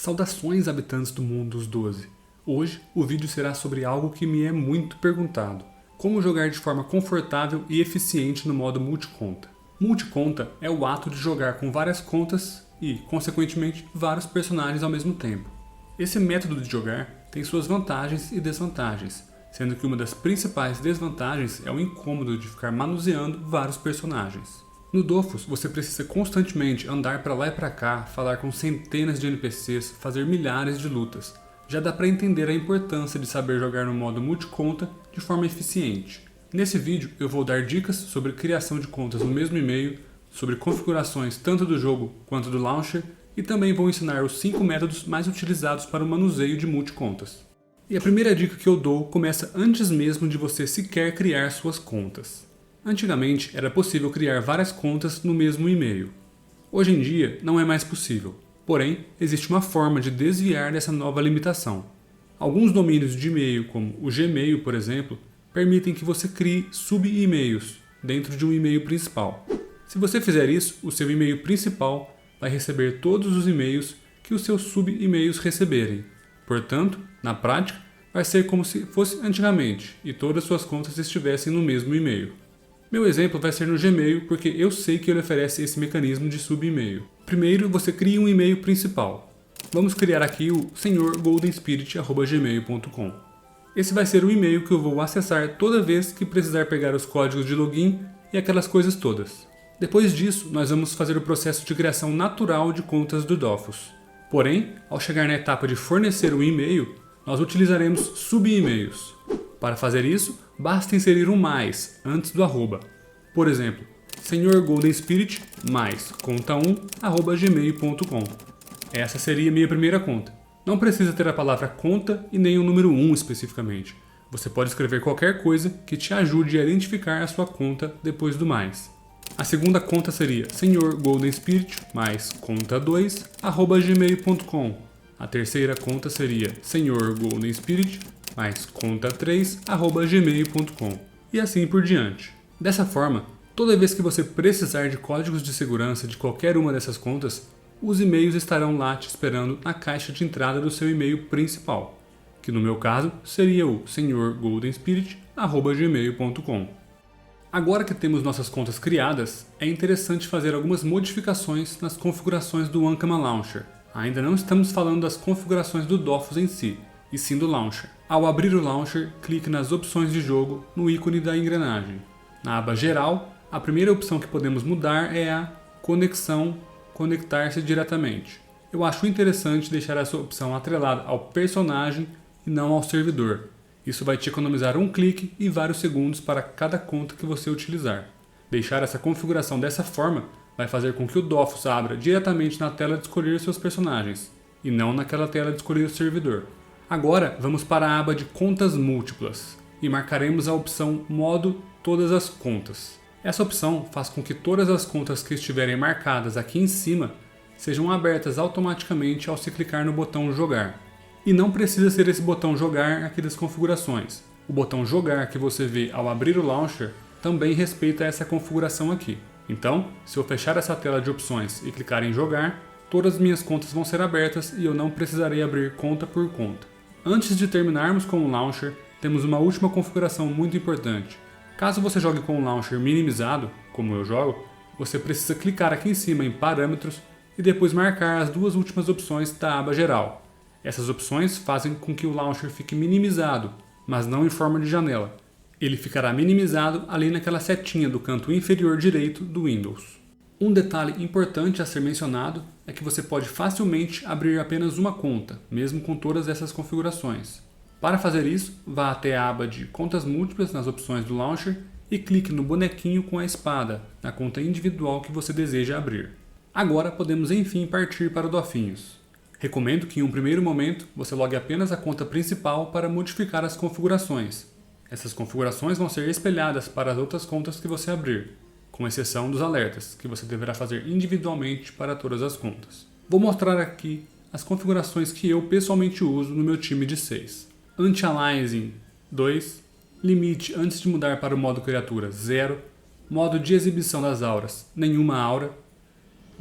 Saudações, habitantes do mundo dos 12. Hoje o vídeo será sobre algo que me é muito perguntado: como jogar de forma confortável e eficiente no modo multiconta. Multiconta é o ato de jogar com várias contas e, consequentemente, vários personagens ao mesmo tempo. Esse método de jogar tem suas vantagens e desvantagens, sendo que uma das principais desvantagens é o incômodo de ficar manuseando vários personagens. No Dofus, você precisa constantemente andar para lá e para cá, falar com centenas de NPCs, fazer milhares de lutas. Já dá para entender a importância de saber jogar no modo multiconta de forma eficiente. Nesse vídeo eu vou dar dicas sobre criação de contas no mesmo e-mail, sobre configurações tanto do jogo quanto do launcher e também vou ensinar os 5 métodos mais utilizados para o manuseio de multicontas. E a primeira dica que eu dou começa antes mesmo de você sequer criar suas contas. Antigamente era possível criar várias contas no mesmo e-mail. Hoje em dia não é mais possível, porém existe uma forma de desviar dessa nova limitação. Alguns domínios de e-mail, como o Gmail, por exemplo, permitem que você crie sub-e-mails dentro de um e-mail principal. Se você fizer isso, o seu e-mail principal vai receber todos os e-mails que os seus sub-e-mails receberem. Portanto, na prática, vai ser como se fosse antigamente e todas suas contas estivessem no mesmo e-mail. Meu exemplo vai ser no Gmail, porque eu sei que ele oferece esse mecanismo de sub-e-mail. Primeiro, você cria um e-mail principal. Vamos criar aqui o senhorgoldenspirit@gmail.com. Esse vai ser o e-mail que eu vou acessar toda vez que precisar pegar os códigos de login e aquelas coisas todas. Depois disso, nós vamos fazer o processo de criação natural de contas do Dofus. Porém, ao chegar na etapa de fornecer um e-mail, nós utilizaremos sub-e-mails. Para fazer isso, basta inserir um mais antes do arroba. Por exemplo, senhorgoldenspirit mais conta1@gmail.com. Essa seria minha primeira conta. Não precisa ter a palavra conta e nem o número 1 especificamente. Você pode escrever qualquer coisa que te ajude a identificar a sua conta depois do mais. A segunda conta seria senhorgoldenspirit mais conta2@gmail.com. A terceira conta seria senhorgoldenspirit mais conta3@gmail.com e assim por diante. Dessa forma, toda vez que você precisar de códigos de segurança de qualquer uma dessas contas, os e-mails estarão lá te esperando na caixa de entrada do seu e-mail principal, que no meu caso seria o senhorgoldenspirit@gmail.com. Agora que temos nossas contas criadas, é interessante fazer algumas modificações nas configurações do Ankama Launcher. Ainda não estamos falando das configurações do Dofus em si, e sim do Launcher. Ao abrir o Launcher, clique nas opções de jogo no ícone da engrenagem. Na aba Geral, a primeira opção que podemos mudar é a Conexão, conectar-se diretamente. Eu acho interessante deixar essa opção atrelada ao personagem e não ao servidor. Isso vai te economizar um clique e vários segundos para cada conta que você utilizar. Deixar essa configuração dessa forma vai fazer com que o Dofus abra diretamente na tela de escolher seus personagens, e não naquela tela de escolher o servidor. Agora vamos para a aba de contas múltiplas e marcaremos a opção modo todas as contas. Essa opção faz com que todas as contas que estiverem marcadas aqui em cima sejam abertas automaticamente ao se clicar no botão jogar. E não precisa ser esse botão jogar aqui das configurações. O botão jogar que você vê ao abrir o launcher também respeita essa configuração aqui. Então, se eu fechar essa tela de opções e clicar em jogar, todas as minhas contas vão ser abertas e eu não precisarei abrir conta por conta. Antes de terminarmos com o Launcher, temos uma última configuração muito importante. Caso você jogue com o Launcher minimizado, como eu jogo, você precisa clicar aqui em cima em Parâmetros e depois marcar as duas últimas opções da aba Geral. Essas opções fazem com que o Launcher fique minimizado, mas não em forma de janela. Ele ficará minimizado ali naquela setinha do canto inferior direito do Windows. Um detalhe importante a ser mencionado é que você pode facilmente abrir apenas uma conta, mesmo com todas essas configurações. Para fazer isso, vá até a aba de contas múltiplas nas opções do Launcher e clique no bonequinho com a espada, na conta individual que você deseja abrir. Agora podemos enfim partir para o Dofinhos. Recomendo que em um primeiro momento você logue apenas a conta principal para modificar as configurações. Essas configurações vão ser espelhadas para as outras contas que você abrir, com exceção dos alertas, que você deverá fazer individualmente para todas as contas. Vou mostrar aqui as configurações que eu pessoalmente uso no meu time de 6. Anti-aliasing 2, limite antes de mudar para o modo criatura 0, modo de exibição das auras nenhuma aura,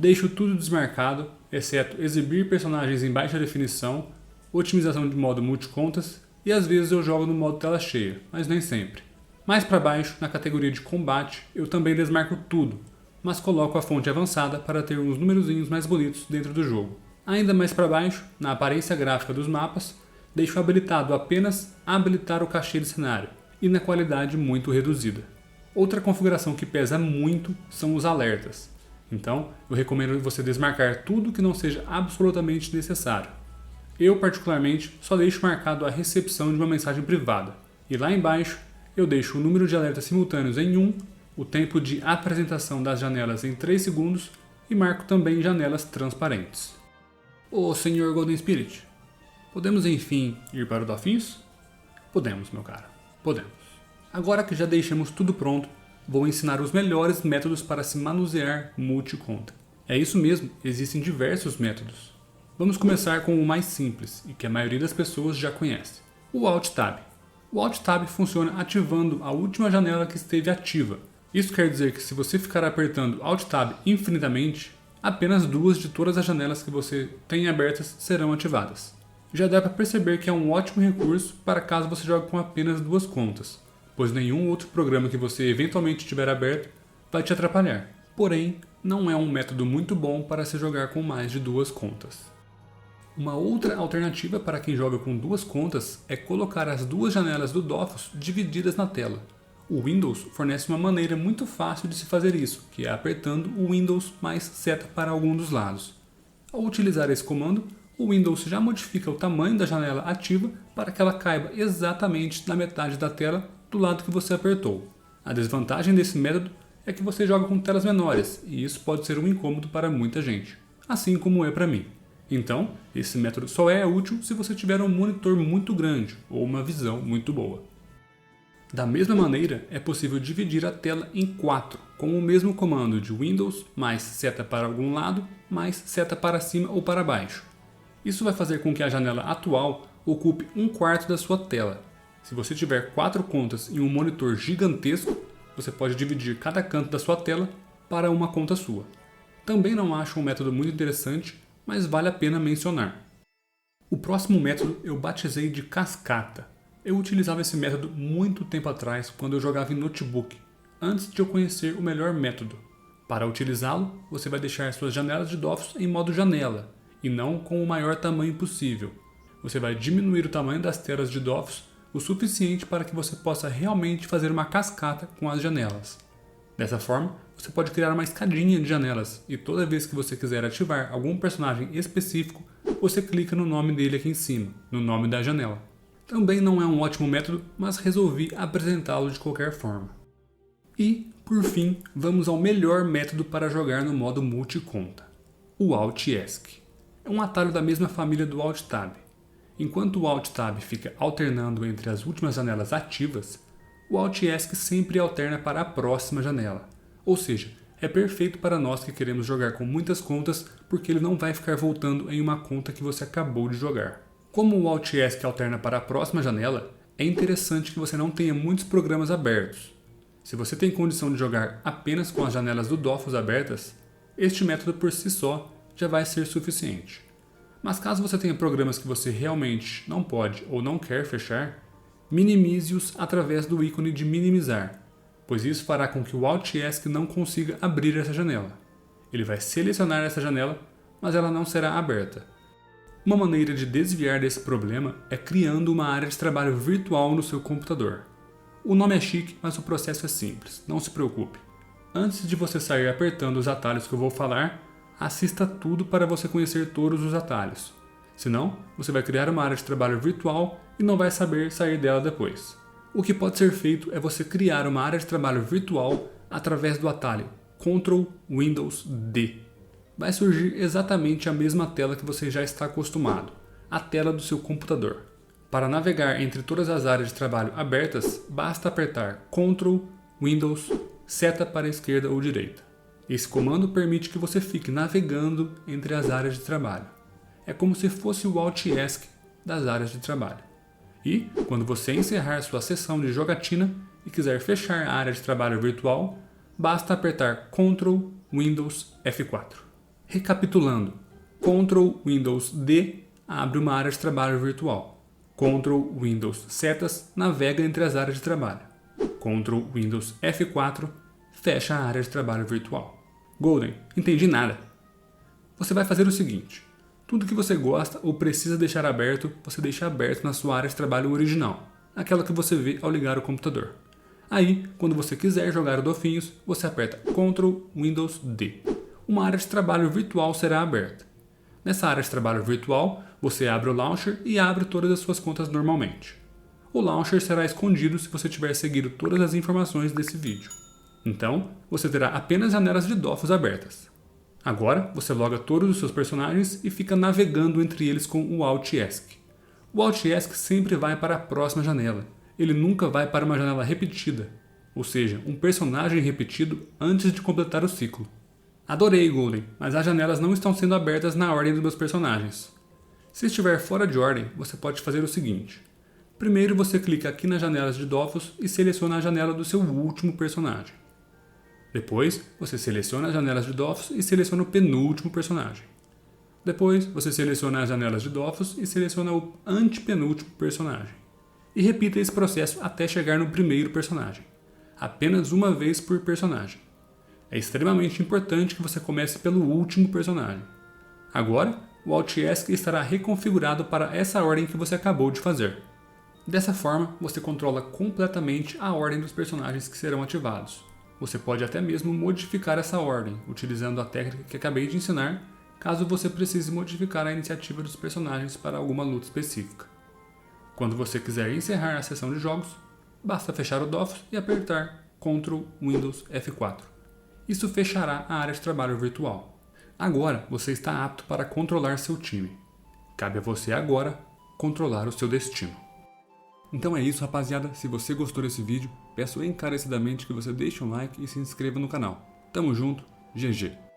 Deixo tudo desmarcado, exceto exibir personagens em baixa definição, otimização de modo multicontas e às vezes eu jogo no modo tela cheia, mas nem sempre. Mais para baixo, na categoria de combate, eu também desmarco tudo, mas coloco a fonte avançada para ter uns numerozinhos mais bonitos dentro do jogo. Ainda mais para baixo, na aparência gráfica dos mapas, deixo habilitado apenas habilitar o cachê de cenário e na qualidade muito reduzida. Outra configuração que pesa muito são os alertas. Então, eu recomendo você desmarcar tudo que não seja absolutamente necessário. Eu, particularmente, só deixo marcado a recepção de uma mensagem privada. E lá embaixo, eu deixo o número de alertas simultâneos em 1, o tempo de apresentação das janelas em 3 segundos e marco também janelas transparentes. Ô Sr. Golden Spirit, podemos enfim ir para o Dofinhos? Podemos, meu cara, podemos. Agora que já deixamos tudo pronto, vou ensinar os melhores métodos para se manusear multiconta. É isso mesmo, existem diversos métodos. Vamos começar com o mais simples e que a maioria das pessoas já conhece, o Alt Tab. O Alt Tab funciona ativando a última janela que esteve ativa. Isso quer dizer que se você ficar apertando Alt Tab infinitamente, apenas 2 de todas as janelas que você tem abertas serão ativadas. Já dá para perceber que é um ótimo recurso para caso você jogue com apenas 2 contas, pois nenhum outro programa que você eventualmente tiver aberto vai te atrapalhar. Porém, não é um método muito bom para se jogar com mais de 2 contas. Uma outra alternativa para quem joga com 2 contas é colocar as 2 janelas do Dofus divididas na tela. O Windows fornece uma maneira muito fácil de se fazer isso, que é apertando o Windows mais seta para algum dos lados. Ao utilizar esse comando, o Windows já modifica o tamanho da janela ativa para que ela caiba exatamente na metade da tela do lado que você apertou. A desvantagem desse método é que você joga com telas menores e isso pode ser um incômodo para muita gente, assim como é para mim. Então, esse método só é útil se você tiver um monitor muito grande ou uma visão muito boa. Da mesma maneira, é possível dividir a tela em 4 com o mesmo comando de Windows mais seta para algum lado mais seta para cima ou para baixo. Isso vai fazer com que a janela atual ocupe 1/4 da sua tela. Se você tiver 4 contas em um monitor gigantesco, você pode dividir cada canto da sua tela para uma conta sua. Também não acho um método muito interessante, mas vale a pena mencionar. O próximo método eu batizei de cascata. Eu utilizava esse método muito tempo atrás quando eu jogava em notebook, antes de eu conhecer o melhor método. Para utilizá-lo, você vai deixar suas janelas de Dofus em modo janela, e não com o maior tamanho possível. Você vai diminuir o tamanho das telas de Dofus o suficiente para que você possa realmente fazer uma cascata com as janelas. Dessa forma, você pode criar uma escadinha de janelas e toda vez que você quiser ativar algum personagem específico, você clica no nome dele aqui em cima, no nome da janela. Também não é um ótimo método, mas resolvi apresentá-lo de qualquer forma. E, por fim, vamos ao melhor método para jogar no modo multiconta, o Alt ESC. É um atalho da mesma família do Alt Tab. Enquanto o Alt Tab fica alternando entre as últimas janelas ativas, o Alt ESC sempre alterna para a próxima janela. Ou seja, é perfeito para nós que queremos jogar com muitas contas porque ele não vai ficar voltando em uma conta que você acabou de jogar. Como o Alt ESC alterna para a próxima janela, é interessante que você não tenha muitos programas abertos. Se você tem condição de jogar apenas com as janelas do Dofus abertas, este método por si só já vai ser suficiente. Mas caso você tenha programas que você realmente não pode ou não quer fechar, minimize-os através do ícone de minimizar, pois isso fará com que o Alt ESC não consiga abrir essa janela. Ele vai selecionar essa janela, mas ela não será aberta. Uma maneira de desviar desse problema é criando uma área de trabalho virtual no seu computador. O nome é chique, mas o processo é simples, não se preocupe. Antes de você sair apertando os atalhos que eu vou falar, assista tudo para você conhecer todos os atalhos. Senão, você vai criar uma área de trabalho virtual e não vai saber sair dela depois. O que pode ser feito é você criar uma área de trabalho virtual através do atalho Ctrl Windows D. Vai surgir exatamente a mesma tela que você já está acostumado, a tela do seu computador. Para navegar entre todas as áreas de trabalho abertas, basta apertar Ctrl, Windows, seta para a esquerda ou direita. Esse comando permite que você fique navegando entre as áreas de trabalho. É como se fosse o Alt ESC das áreas de trabalho. E, quando você encerrar sua sessão de jogatina e quiser fechar a área de trabalho virtual, basta apertar Ctrl, Windows, F4. Recapitulando, Ctrl Windows D abre uma área de trabalho virtual. Ctrl Windows setas navega entre as áreas de trabalho. Ctrl Windows F4 fecha a área de trabalho virtual. Golden, entendi nada. Você vai fazer o seguinte: tudo que você gosta ou precisa deixar aberto, você deixa aberto na sua área de trabalho original, aquela que você vê ao ligar o computador. Aí, quando você quiser jogar o Dofinhos, você aperta Ctrl Windows D. Uma área de trabalho virtual será aberta. Nessa área de trabalho virtual, você abre o launcher e abre todas as suas contas normalmente. O launcher será escondido se você tiver seguido todas as informações desse vídeo. Então, você terá apenas janelas de Dofus abertas. Agora, você loga todos os seus personagens e fica navegando entre eles com o Alt ESC. O Alt ESC sempre vai para a próxima janela. Ele nunca vai para uma janela repetida, ou seja, um personagem repetido antes de completar o ciclo. Adorei, Golden, mas as janelas não estão sendo abertas na ordem dos meus personagens. Se estiver fora de ordem, você pode fazer o seguinte. Primeiro você clica aqui nas janelas de Dofus e seleciona a janela do seu último personagem. Depois, você seleciona as janelas de Dofus e seleciona o penúltimo personagem. Depois, você seleciona as janelas de Dofus e seleciona o antepenúltimo personagem. E repita esse processo até chegar no primeiro personagem. Apenas uma vez por personagem. É extremamente importante que você comece pelo último personagem. Agora, o Alt ESC estará reconfigurado para essa ordem que você acabou de fazer. Dessa forma, você controla completamente a ordem dos personagens que serão ativados. Você pode até mesmo modificar essa ordem, utilizando a técnica que acabei de ensinar, caso você precise modificar a iniciativa dos personagens para alguma luta específica. Quando você quiser encerrar a sessão de jogos, basta fechar o Dofus e apertar Ctrl Windows F4. Isso fechará a área de trabalho virtual. Agora você está apto para controlar seu time. Cabe a você agora controlar o seu destino. Então é isso, rapaziada. Se você gostou desse vídeo, peço encarecidamente que você deixe um like e se inscreva no canal. Tamo junto, GG!